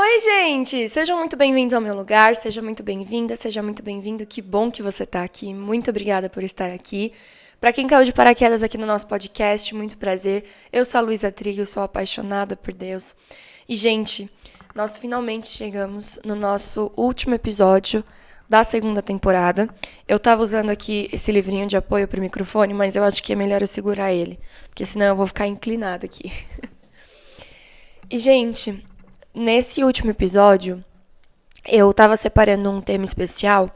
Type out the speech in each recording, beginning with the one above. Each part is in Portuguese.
Oi, gente! Sejam muito bem-vindos ao meu lugar, seja muito bem-vinda, seja muito bem-vindo. Que bom que você está aqui. Muito obrigada por estar aqui. Para quem caiu de paraquedas aqui no nosso podcast, muito prazer. Eu sou a Luísa Trigo, sou apaixonada por Deus. E, gente, nós finalmente chegamos no nosso último episódio da segunda temporada. Eu tava usando aqui esse livrinho de apoio pro microfone, mas eu acho que é melhor eu segurar ele, porque senão eu vou ficar inclinada aqui. E, gente, nesse último episódio, eu tava separando um tema especial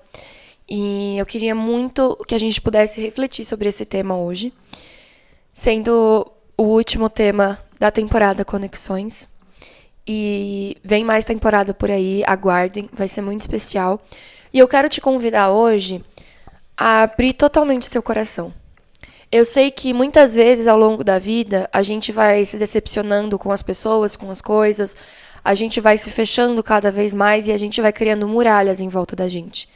e eu queria muito que a gente pudesse refletir sobre esse tema hoje, sendo o último tema da temporada Conexões. E vem mais temporada por aí, aguardem, vai ser muito especial. E eu quero te convidar hoje a abrir totalmente o seu coração. Eu sei que muitas vezes ao longo da vida a gente vai se decepcionando com as pessoas, com as coisas, a gente vai se fechando cada vez mais e a gente vai criando muralhas em volta da gente.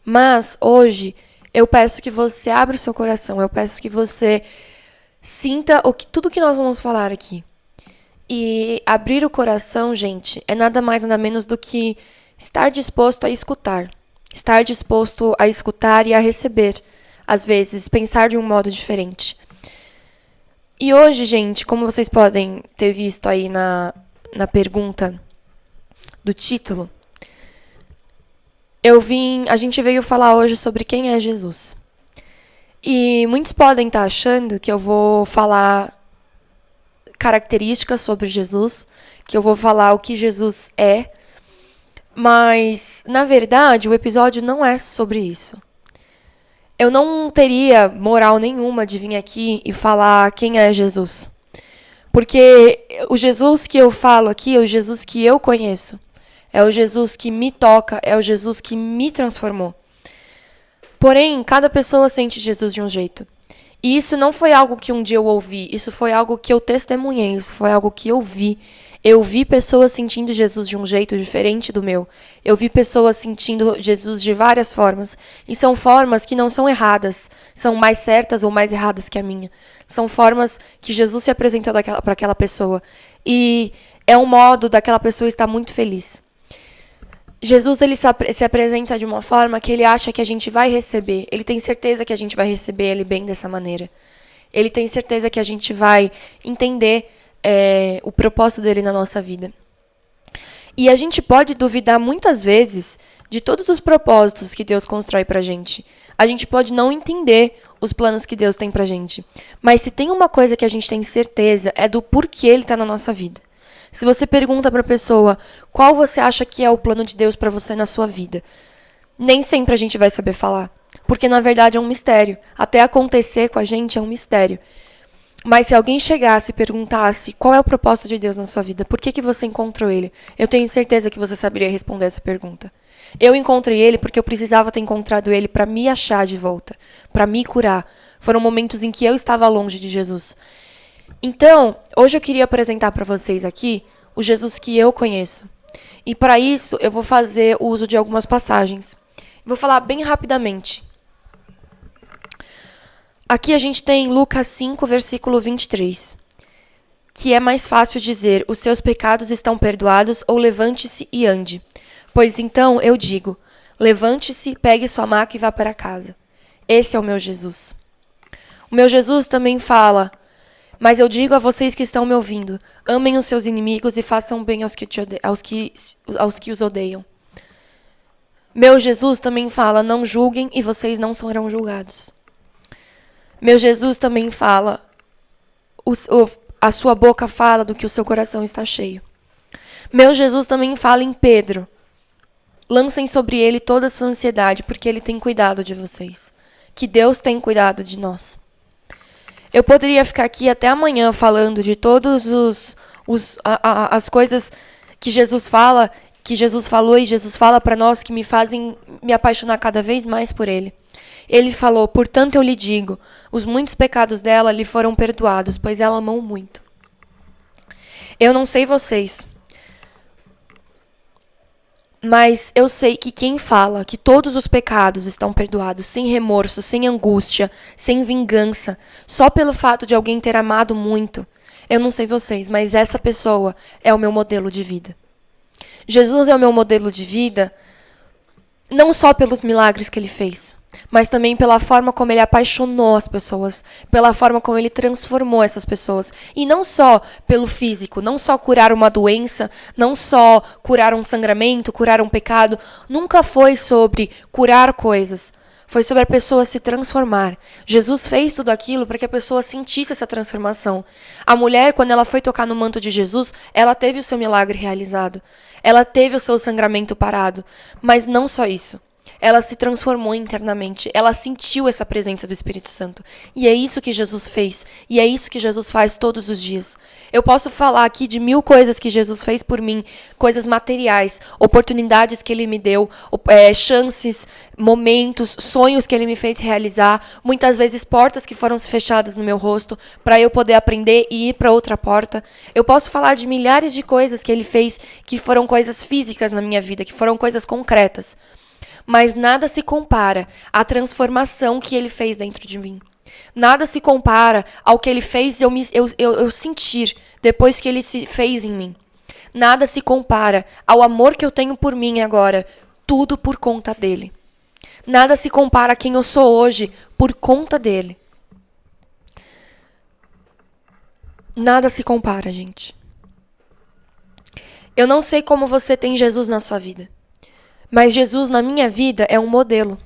Mas hoje eu peço que você abra o seu coração, eu peço que você sinta tudo que nós vamos falar aqui. E abrir o coração, gente, é nada mais nada menos do que estar disposto a escutar. Estar disposto a escutar e a receber. Às vezes, pensar de um modo diferente. E hoje, gente, como vocês podem ter visto aí na pergunta do título, a gente veio falar hoje sobre quem é Jesus. E muitos podem estar achando que eu vou falar características sobre Jesus, que eu vou falar o que Jesus é, mas, na verdade, o episódio não é sobre isso. Eu não teria moral nenhuma de vir aqui e falar quem é Jesus. Porque o Jesus que eu falo aqui é o Jesus que eu conheço. É o Jesus que me toca, é o Jesus que me transformou. Porém, cada pessoa sente Jesus de um jeito. E isso não foi algo que um dia eu ouvi, isso foi algo que eu testemunhei, isso foi algo que eu vi. Eu vi pessoas sentindo Jesus de um jeito diferente do meu. Eu vi pessoas sentindo Jesus de várias formas. E são formas que não são erradas. São mais certas ou mais erradas que a minha. São formas que Jesus se apresentou para aquela pessoa. E é um modo daquela pessoa estar muito feliz. Jesus ele se apresenta de uma forma que ele acha que a gente vai receber. Ele tem certeza que a gente vai receber ele bem dessa maneira. Ele tem certeza que a gente vai entender o propósito dele na nossa vida. E a gente pode duvidar muitas vezes de todos os propósitos que Deus constrói pra gente. A gente pode não entender os planos que Deus tem pra gente. Mas se tem uma coisa que a gente tem certeza, é do porquê ele tá na nossa vida. Se você pergunta pra pessoa qual você acha que é o plano de Deus pra você na sua vida, nem sempre a gente vai saber falar. Porque na verdade é um mistério. Até acontecer com a gente é um mistério. Mas se alguém chegasse e perguntasse qual é o propósito de Deus na sua vida, por que você encontrou ele? Eu tenho certeza que você saberia responder essa pergunta. Eu encontrei ele porque eu precisava ter encontrado ele para me achar de volta, para me curar. Foram momentos em que eu estava longe de Jesus. Então, hoje eu queria apresentar para vocês aqui o Jesus que eu conheço. E para isso, eu vou fazer o uso de algumas passagens. Vou falar bem rapidamente. Aqui a gente tem Lucas 5, versículo 23, que é mais fácil dizer, os seus pecados estão perdoados, ou levante-se e ande. Pois então eu digo, levante-se, pegue sua maca e vá para casa. Esse é o meu Jesus. O meu Jesus também fala, mas eu digo a vocês que estão me ouvindo, amem os seus inimigos e façam bem aos que os odeiam. Meu Jesus também fala, não julguem e vocês não serão julgados. Meu Jesus também fala, a sua boca fala do que o seu coração está cheio. Meu Jesus também fala em Pedro, lancem sobre ele toda a sua ansiedade, porque ele tem cuidado de vocês. Que Deus tem cuidado de nós. Eu poderia ficar aqui até amanhã falando de todas as coisas que Jesus fala, que Jesus falou e Jesus fala para nós que me fazem me apaixonar cada vez mais por ele. Ele falou, portanto eu lhe digo, os muitos pecados dela lhe foram perdoados, pois ela amou muito. Eu não sei vocês, mas eu sei que quem fala que todos os pecados estão perdoados, sem remorso, sem angústia, sem vingança, só pelo fato de alguém ter amado muito, eu não sei vocês, mas essa pessoa é o meu modelo de vida. Jesus é o meu modelo de vida, não só pelos milagres que ele fez, mas também pela forma como ele apaixonou as pessoas, pela forma como ele transformou essas pessoas. E não só pelo físico, não só curar uma doença, não só curar um sangramento, curar um pecado. Nunca foi sobre curar coisas. Foi sobre a pessoa se transformar. Jesus fez tudo aquilo para que a pessoa sentisse essa transformação. A mulher, quando ela foi tocar no manto de Jesus, ela teve o seu milagre realizado. Ela teve o seu sangramento parado. Mas não só isso. Ela se transformou internamente. Ela sentiu essa presença do Espírito Santo. E é isso que Jesus fez. E é isso que Jesus faz todos os dias. Eu posso falar aqui de 1000 coisas que Jesus fez por mim. Coisas materiais. Oportunidades que ele me deu. Chances, momentos, sonhos que ele me fez realizar. Muitas vezes portas que foram fechadas no meu rosto para eu poder aprender e ir para outra porta. Eu posso falar de milhares de coisas que ele fez que foram coisas físicas na minha vida. Que foram coisas concretas. Mas nada se compara à transformação que ele fez dentro de mim. Nada se compara ao que ele fez eu sentir depois que ele se fez em mim. Nada se compara ao amor que eu tenho por mim agora. Tudo por conta dele. Nada se compara a quem eu sou hoje por conta dele. Nada se compara, gente. Eu não sei como você tem Jesus na sua vida. Mas Jesus na minha vida é um modelo.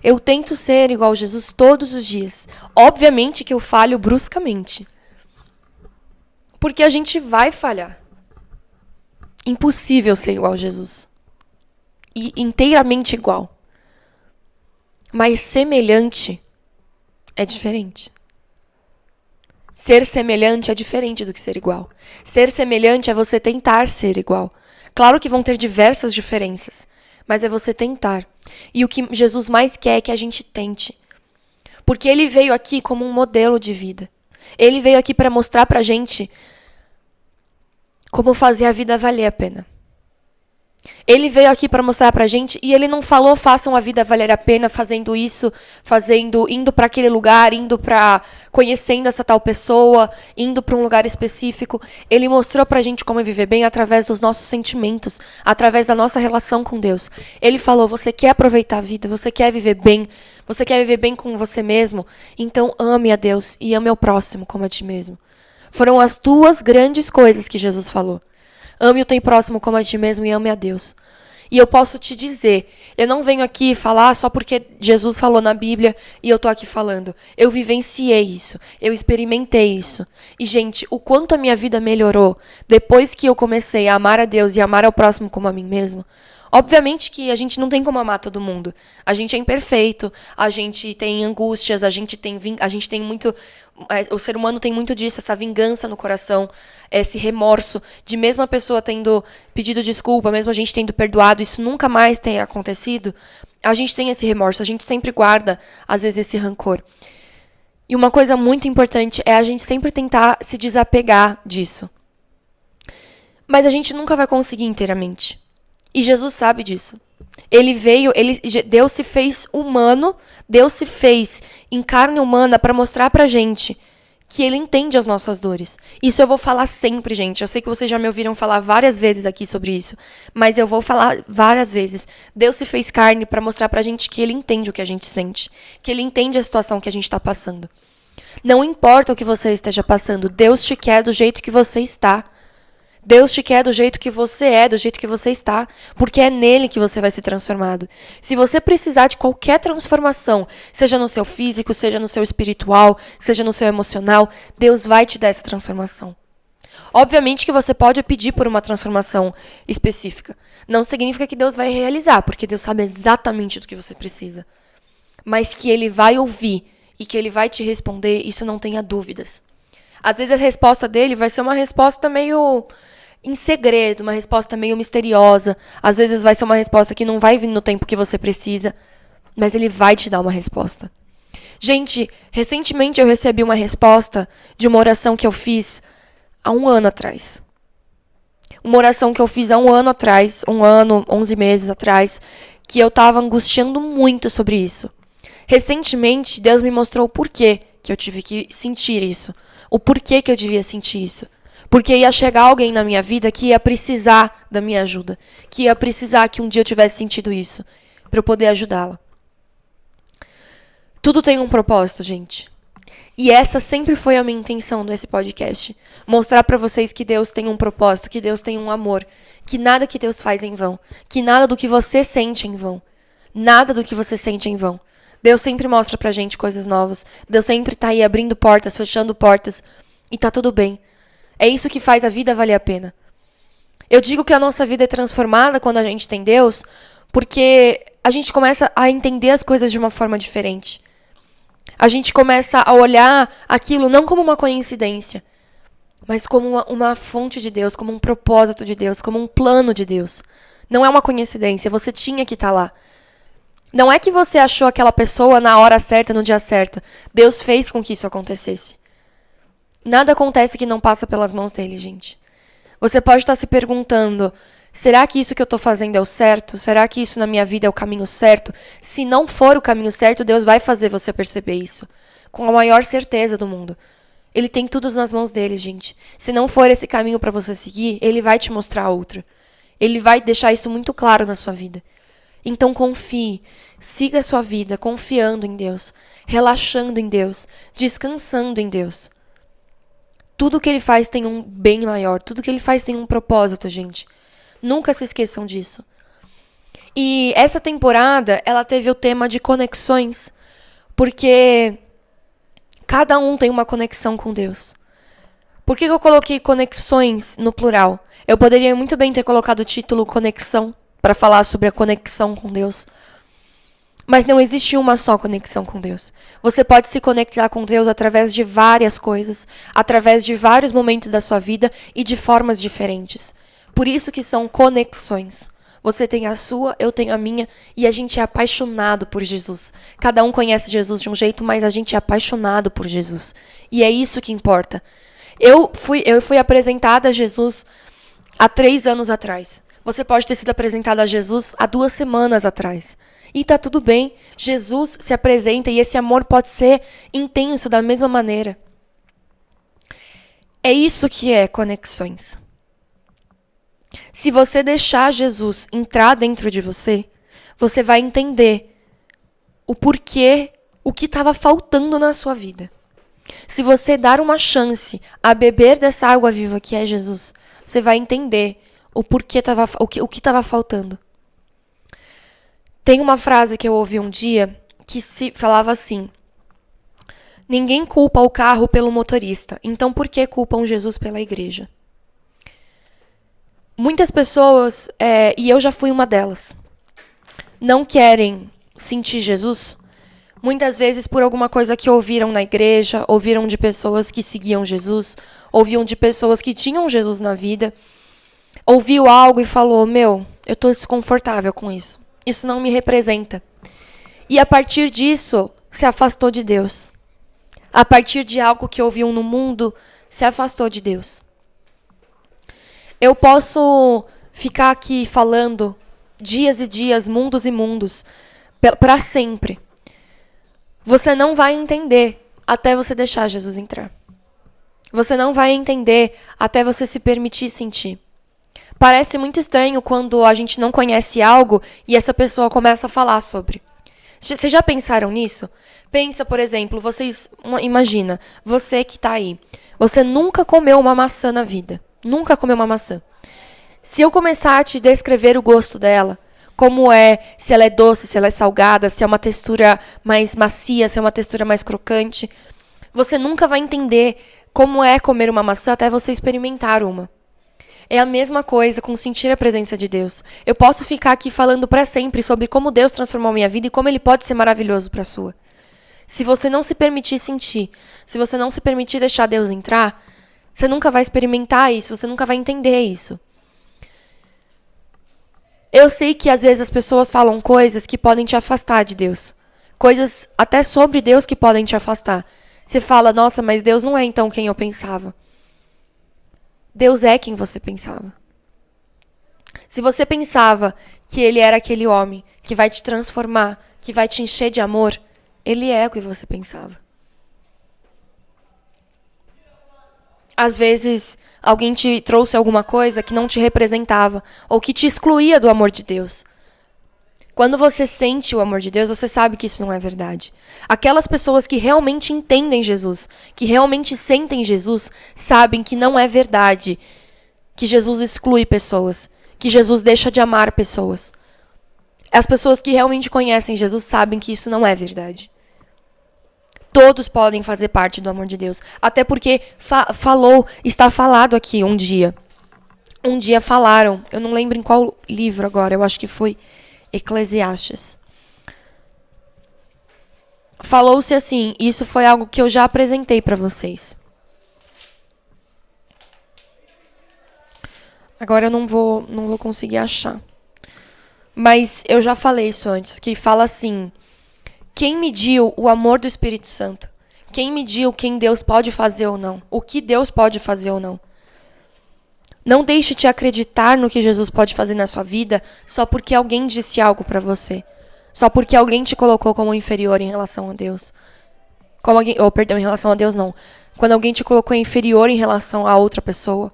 Eu tento ser igual a Jesus todos os dias. Obviamente que eu falho bruscamente. Porque a gente vai falhar. Impossível ser igual a Jesus. E inteiramente igual. Mas semelhante é diferente. Ser semelhante é diferente do que ser igual. Ser semelhante é você tentar ser igual. Claro que vão ter diversas diferenças, mas é você tentar. E o que Jesus mais quer é que a gente tente. Porque ele veio aqui como um modelo de vida. Ele veio aqui para mostrar pra gente como fazer a vida valer a pena. Ele veio aqui para mostrar pra gente e ele não falou façam a vida valer a pena fazendo isso, indo para aquele lugar, conhecendo essa tal pessoa, indo para um lugar específico. Ele mostrou pra gente como viver bem através dos nossos sentimentos, através da nossa relação com Deus. Ele falou, você quer aproveitar a vida, você quer viver bem com você mesmo, então ame a Deus e ame ao próximo como a ti mesmo. Foram as 2 grandes coisas que Jesus falou. Ame o teu próximo como a ti mesmo e ame a Deus. E eu posso te dizer, eu não venho aqui falar só porque Jesus falou na Bíblia e eu tô aqui falando. Eu vivenciei isso, eu experimentei isso. E, gente, o quanto a minha vida melhorou depois que eu comecei a amar a Deus e amar ao próximo como a mim mesmo. Obviamente que a gente não tem como amar todo mundo. A gente é imperfeito, a gente tem angústias, a gente tem muito... O ser humano tem muito disso, essa vingança no coração, esse remorso de mesmo a pessoa tendo pedido desculpa, mesmo a gente tendo perdoado, isso nunca mais tenha acontecido. A gente tem esse remorso, a gente sempre guarda, às vezes, esse rancor. E uma coisa muito importante é a gente sempre tentar se desapegar disso. Mas a gente nunca vai conseguir inteiramente. E Jesus sabe disso. Deus se fez humano, Deus se fez em carne humana para mostrar pra gente que ele entende as nossas dores. Isso eu vou falar sempre, gente. Eu sei que vocês já me ouviram falar várias vezes aqui sobre isso, mas eu vou falar várias vezes. Deus se fez carne para mostrar pra gente que ele entende o que a gente sente, que ele entende a situação que a gente tá passando. Não importa o que você esteja passando, Deus te quer do jeito que você está. Deus te quer do jeito que você é, do jeito que você está, porque é nele que você vai ser transformado. Se você precisar de qualquer transformação, seja no seu físico, seja no seu espiritual, seja no seu emocional, Deus vai te dar essa transformação. Obviamente que você pode pedir por uma transformação específica. Não significa que Deus vai realizar, porque Deus sabe exatamente do que você precisa. Mas que ele vai ouvir e que ele vai te responder, isso não tenha dúvidas. Às vezes a resposta dele vai ser uma resposta meio em segredo, uma resposta meio misteriosa. Às vezes vai ser uma resposta que não vai vir no tempo que você precisa, mas ele vai te dar uma resposta. Gente, recentemente eu recebi uma resposta de uma oração que eu fiz há 1 ano atrás. Uma oração que eu fiz há 1 ano atrás, 1 ano, 11 meses atrás, que eu estava angustiando muito sobre isso. Recentemente, Deus me mostrou o porquê que eu tive que sentir isso. O porquê que eu devia sentir isso. Porque ia chegar alguém na minha vida que ia precisar da minha ajuda. Que ia precisar que um dia eu tivesse sentido isso. Para eu poder ajudá-la. Tudo tem um propósito, gente. E essa sempre foi a minha intenção nesse podcast. Mostrar para vocês que Deus tem um propósito, que Deus tem um amor. Que nada que Deus faz é em vão. Que nada do que você sente é em vão. Nada do que você sente é em vão. Deus sempre mostra pra gente coisas novas. Deus sempre tá aí abrindo portas, fechando portas. E tá tudo bem. É isso que faz a vida valer a pena. Eu digo que a nossa vida é transformada quando a gente tem Deus, porque a gente começa a entender as coisas de uma forma diferente. A gente começa a olhar aquilo não como uma coincidência, mas como uma fonte de Deus, como um propósito de Deus, como um plano de Deus. Não é uma coincidência, você tinha que estar lá. Não é que você achou aquela pessoa na hora certa, no dia certo. Deus fez com que isso acontecesse. Nada acontece que não passa pelas mãos dele, gente. Você pode estar se perguntando, será que isso que eu estou fazendo é o certo? Será que isso na minha vida é o caminho certo? Se não for o caminho certo, Deus vai fazer você perceber isso. Com a maior certeza do mundo. Ele tem tudo nas mãos dele, gente. Se não for esse caminho para você seguir, ele vai te mostrar outro. Ele vai deixar isso muito claro na sua vida. Então confie, siga a sua vida confiando em Deus, relaxando em Deus, descansando em Deus. Tudo que ele faz tem um bem maior, tudo que ele faz tem um propósito, gente. Nunca se esqueçam disso. E essa temporada, ela teve o tema de conexões, porque cada um tem uma conexão com Deus. Por que eu coloquei conexões no plural? Eu poderia muito bem ter colocado o título conexão, para falar sobre a conexão com Deus. Mas não existe uma só conexão com Deus. Você pode se conectar com Deus através de várias coisas, através de vários momentos da sua vida e de formas diferentes. Por isso que são conexões. Você tem a sua, eu tenho a minha, e a gente é apaixonado por Jesus. Cada um conhece Jesus de um jeito, mas a gente é apaixonado por Jesus. E é isso que importa. Eu fui apresentada a Jesus há 3 anos atrás. Você pode ter sido apresentado a Jesus há 2 semanas atrás. E tá tudo bem. Jesus se apresenta e esse amor pode ser intenso da mesma maneira. É isso que é conexões. Se você deixar Jesus entrar dentro de você, você vai entender o porquê, o que estava faltando na sua vida. Se você dar uma chance a beber dessa água viva que é Jesus, você vai entender o que estava faltando. Tem uma frase que eu ouvi um dia que se falava assim: ninguém culpa o carro pelo motorista, então por que culpam Jesus pela igreja? Muitas pessoas, e eu já fui uma delas, não querem sentir Jesus, muitas vezes por alguma coisa que ouviram na igreja, ouviram de pessoas que seguiam Jesus, ouviam de pessoas que tinham Jesus na vida, ouviu algo e falou, eu estou desconfortável com isso. Isso não me representa. E a partir disso, se afastou de Deus. A partir de algo que ouviu no mundo, se afastou de Deus. Eu posso ficar aqui falando dias e dias, mundos e mundos, para sempre. Você não vai entender até você deixar Jesus entrar. Você não vai entender até você se permitir sentir. Parece muito estranho quando a gente não conhece algo e essa pessoa começa a falar sobre. Vocês já pensaram nisso? Pensa, por exemplo, imagina, você que está aí. Você nunca comeu uma maçã na vida. Nunca comeu uma maçã. Se eu começar a te descrever o gosto dela, como é, se ela é doce, se ela é salgada, se é uma textura mais macia, se é uma textura mais crocante, você nunca vai entender como é comer uma maçã até você experimentar uma. É a mesma coisa com sentir a presença de Deus. Eu posso ficar aqui falando para sempre sobre como Deus transformou a minha vida e como Ele pode ser maravilhoso para a sua. Se você não se permitir sentir, se você não se permitir deixar Deus entrar, você nunca vai experimentar isso, você nunca vai entender isso. Eu sei que às vezes as pessoas falam coisas que podem te afastar de Deus. Coisas até sobre Deus que podem te afastar. Você fala, nossa, mas Deus não é então quem eu pensava. Deus é quem você pensava. Se você pensava que Ele era aquele homem que vai te transformar, que vai te encher de amor, Ele é o que você pensava. Às vezes, alguém te trouxe alguma coisa que não te representava ou que te excluía do amor de Deus. Quando você sente o amor de Deus, você sabe que isso não é verdade. Aquelas pessoas que realmente entendem Jesus, que realmente sentem Jesus, sabem que não é verdade, que Jesus exclui pessoas, que Jesus deixa de amar pessoas. As pessoas que realmente conhecem Jesus sabem que isso não é verdade. Todos podem fazer parte do amor de Deus. Até porque está falado aqui um dia. Um dia falaram, eu não lembro em qual livro agora, eu acho que foi Eclesiastes. Falou-se assim, isso foi algo que eu já apresentei para vocês. Agora eu não vou conseguir achar. Mas eu já falei isso antes, que fala assim: quem mediu o amor do Espírito Santo? Quem mediu quem Deus pode fazer ou não? O que Deus pode fazer ou não? Não deixe de acreditar no que Jesus pode fazer na sua vida só porque alguém disse algo para você. Só porque alguém te colocou como inferior em relação a Deus. Em relação a Deus não. Quando alguém te colocou inferior em relação a outra pessoa.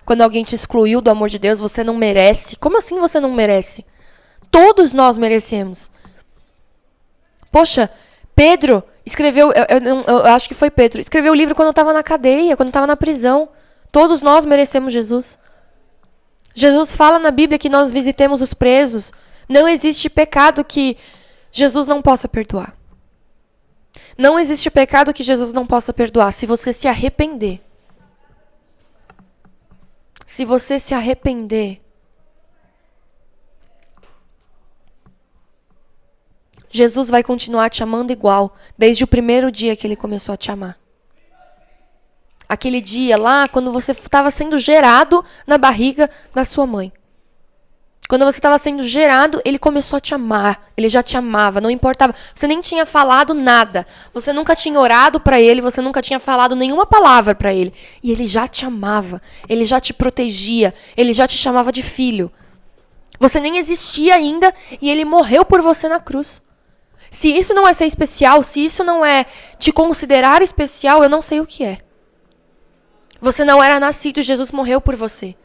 Quando alguém te excluiu do amor de Deus, você não merece. Como assim você não merece? Todos nós merecemos. Poxa, Pedro escreveu, eu acho que foi Pedro, escreveu o livro quando eu estava na cadeia, quando eu estava na prisão. Todos nós merecemos Jesus. Jesus fala na Bíblia que nós visitemos os presos. Não existe pecado que Jesus não possa perdoar. Não existe pecado que Jesus não possa perdoar se você se arrepender. Se você se arrepender, Jesus vai continuar te amando igual, desde o primeiro dia que ele começou a te amar. Aquele dia lá, quando você estava sendo gerado na barriga da sua mãe. Quando você estava sendo gerado, ele começou a te amar. Ele já te amava, não importava. Você nem tinha falado nada. Você nunca tinha orado para ele, você nunca tinha falado nenhuma palavra para ele. E ele já te amava, ele já te protegia, ele já te chamava de filho. Você nem existia ainda e ele morreu por você na cruz. Se isso não é ser especial, se isso não é te considerar especial, eu não sei o que é. Você não era nascido e Jesus morreu por você.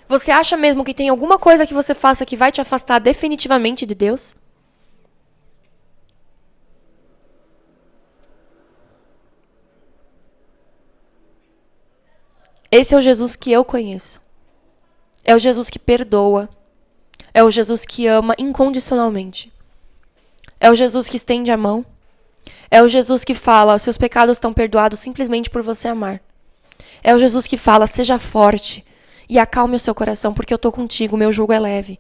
Você acha mesmo que tem alguma coisa que você faça que vai te afastar definitivamente de Deus? Esse é o Jesus que eu conheço. É o Jesus que perdoa. É o Jesus que ama incondicionalmente. É o Jesus que estende a mão. É o Jesus que fala, seus pecados estão perdoados simplesmente por você amar. É o Jesus que fala, seja forte e acalme o seu coração, porque eu estou contigo, meu jugo é leve.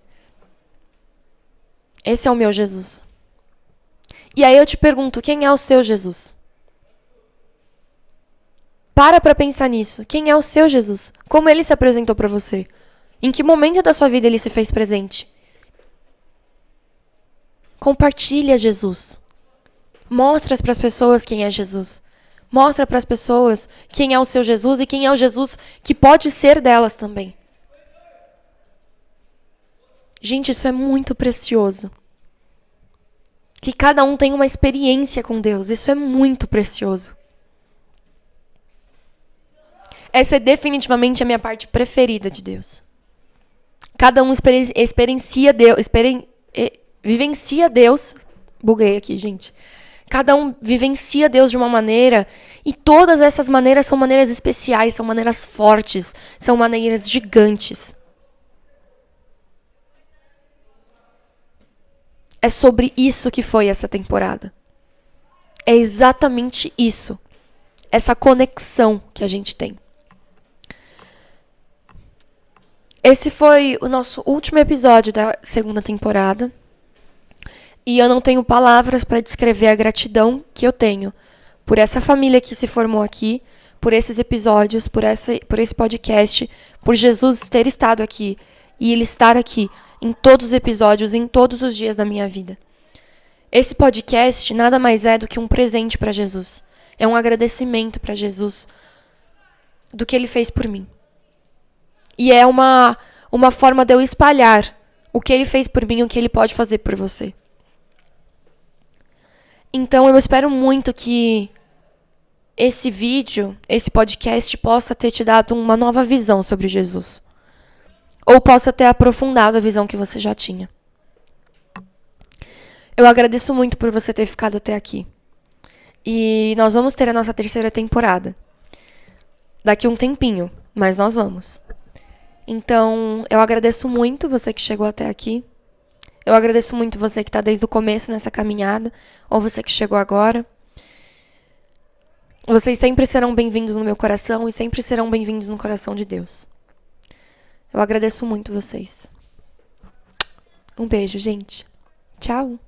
Esse é o meu Jesus. E aí eu te pergunto, quem é o seu Jesus? Para pensar nisso. Quem é o seu Jesus? Como ele se apresentou para você? Em que momento da sua vida ele se fez presente? Compartilha Jesus. Mostra para as pessoas quem é Jesus. Mostra para as pessoas quem é o seu Jesus e quem é o Jesus que pode ser delas também. Gente, isso é muito precioso. Que cada um tenha uma experiência com Deus. Isso é muito precioso. Essa é definitivamente a minha parte preferida de Deus. Cada um experiencia Deus, vivencia Deus. Buguei aqui, gente. Cada um vivencia Deus de uma maneira, e todas essas maneiras são maneiras especiais, são maneiras fortes, são maneiras gigantes. É sobre isso que foi essa temporada. É exatamente isso. Essa conexão que a gente tem. Esse foi o nosso último episódio da segunda temporada. E eu não tenho palavras para descrever a gratidão que eu tenho por essa família que se formou aqui, por esses episódios, por esse podcast, por Jesus ter estado aqui e ele estar aqui em todos os episódios, em todos os dias da minha vida. Esse podcast nada mais é do que um presente para Jesus. É um agradecimento para Jesus do que ele fez por mim. E é uma forma de eu espalhar o que ele fez por mim e o que ele pode fazer por você. Então eu espero muito que esse vídeo, esse podcast possa ter te dado uma nova visão sobre Jesus. Ou possa ter aprofundado a visão que você já tinha. Eu agradeço muito por você ter ficado até aqui. E nós vamos ter a nossa 3ª temporada. Daqui um tempinho, mas nós vamos. Então, eu agradeço muito você que chegou até aqui. Eu agradeço muito você que está desde o começo nessa caminhada, ou você que chegou agora. Vocês sempre serão bem-vindos no meu coração e sempre serão bem-vindos no coração de Deus. Eu agradeço muito vocês. Um beijo, gente. Tchau.